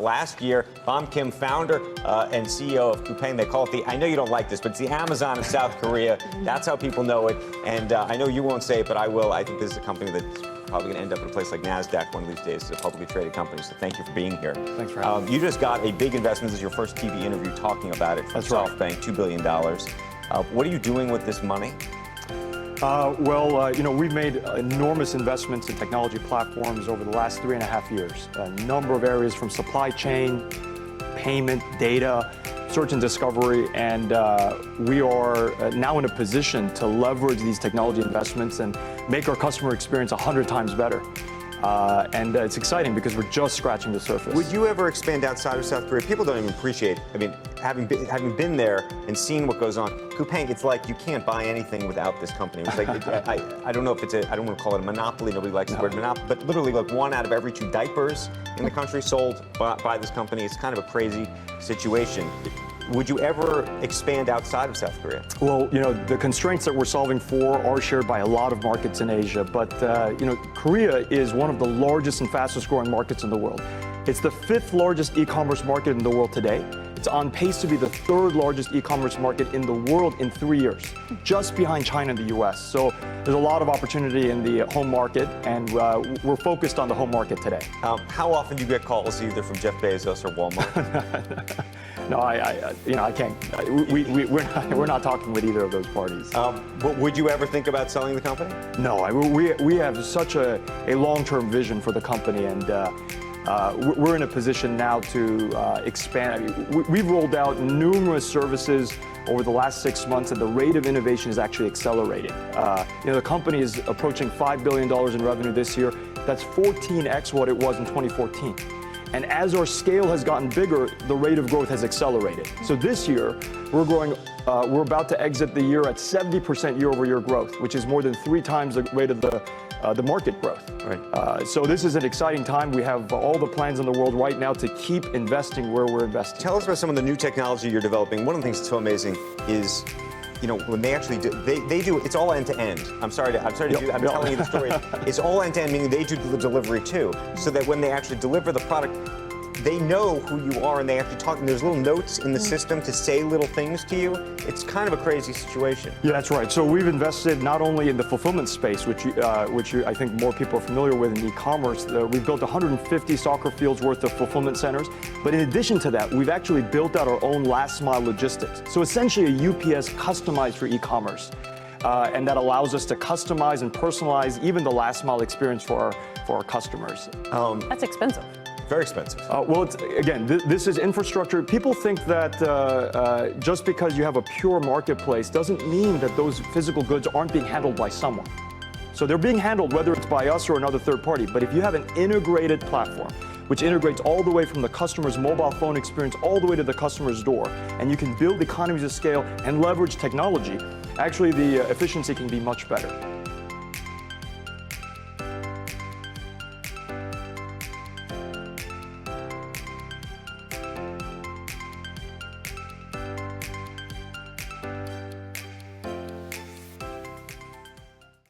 Last year, Bom Kim, founder and CEO of Coupang, they call it I know you don't like this, but it's the Amazon of South Korea. That's how people know it. And I know you won't say it, but I will. I think this is a company that's probably going to end up in a place like NASDAQ one of these days as a publicly traded company. So thank you for being here. Thanks for having me. You just got a big investment. This is your first TV interview talking about it from SoftBank, $2 billion. What are you doing with this money? We've made enormous investments in technology platforms over the last 3.5 years. A number of areas from supply chain, payment, data, search and discovery, and we are now in a position to leverage these technology investments and make our customer experience 100 times better. And it's exciting because we're just scratching the surface. Would you ever expand outside of South Korea? People don't even appreciate, having been there and seen what goes on, Coupang, it's like you can't buy anything without this company. It's like, I don't know if I don't want to call it a monopoly, nobody likes the word monopoly, but literally like 1 out of every 2 diapers in the country sold by this company. It's kind of a crazy situation. Would you ever expand outside of South Korea? Well, the constraints that we're solving for are shared by a lot of markets in Asia, but Korea is one of the largest and fastest growing markets in the world. It's the 5th largest e-commerce market in the world today. It's on pace to be the 3rd largest e-commerce market in the world in 3 years, just behind China and the US. So there's a lot of opportunity in the home market, and we're focused on the home market today. How often do you get calls either from Jeff Bezos or Walmart? No, I can't. We're not talking with either of those parties. But would you ever think about selling the company? No, we have such a long-term vision for the company, and we're in a position now to expand. We've rolled out numerous services over the last 6 months, and the rate of innovation is actually accelerating. The company is approaching $5 billion in revenue this year. That's 14x what it was in 2014. And as our scale has gotten bigger, the rate of growth has accelerated. So this year, we're about to exit the year at 70% year-over-year growth, which is more than 3 times the rate of the market growth. Right. So this is an exciting time. We have all the plans in the world right now to keep investing where we're investing. Tell us about some of the new technology you're developing. One of the things that's so amazing is, when they actually do, they do, it's all end-to-end. I'm sorry to do, I'm telling you the story. It's all end-to-end, meaning they do the delivery too, so that when they actually deliver the product, they know who you are and they actually talk, and there's little notes in the system to say little things to you. It's kind of a crazy situation. Yeah, that's right. So we've invested not only in the fulfillment space, which I think more people are familiar with in e-commerce. We've built 150 soccer fields worth of fulfillment centers. But in addition to that, we've actually built out our own last mile logistics. So essentially a UPS customized for e-commerce. And that allows us to customize and personalize even the last mile experience for our customers. That's expensive. Very expensive. This is infrastructure. People think that just because you have a pure marketplace doesn't mean that those physical goods aren't being handled by someone. So they're being handled whether it's by us or another third party. But if you have an integrated platform, which integrates all the way from the customer's mobile phone experience all the way to the customer's door, and you can build economies of scale and leverage technology, actually the efficiency can be much better.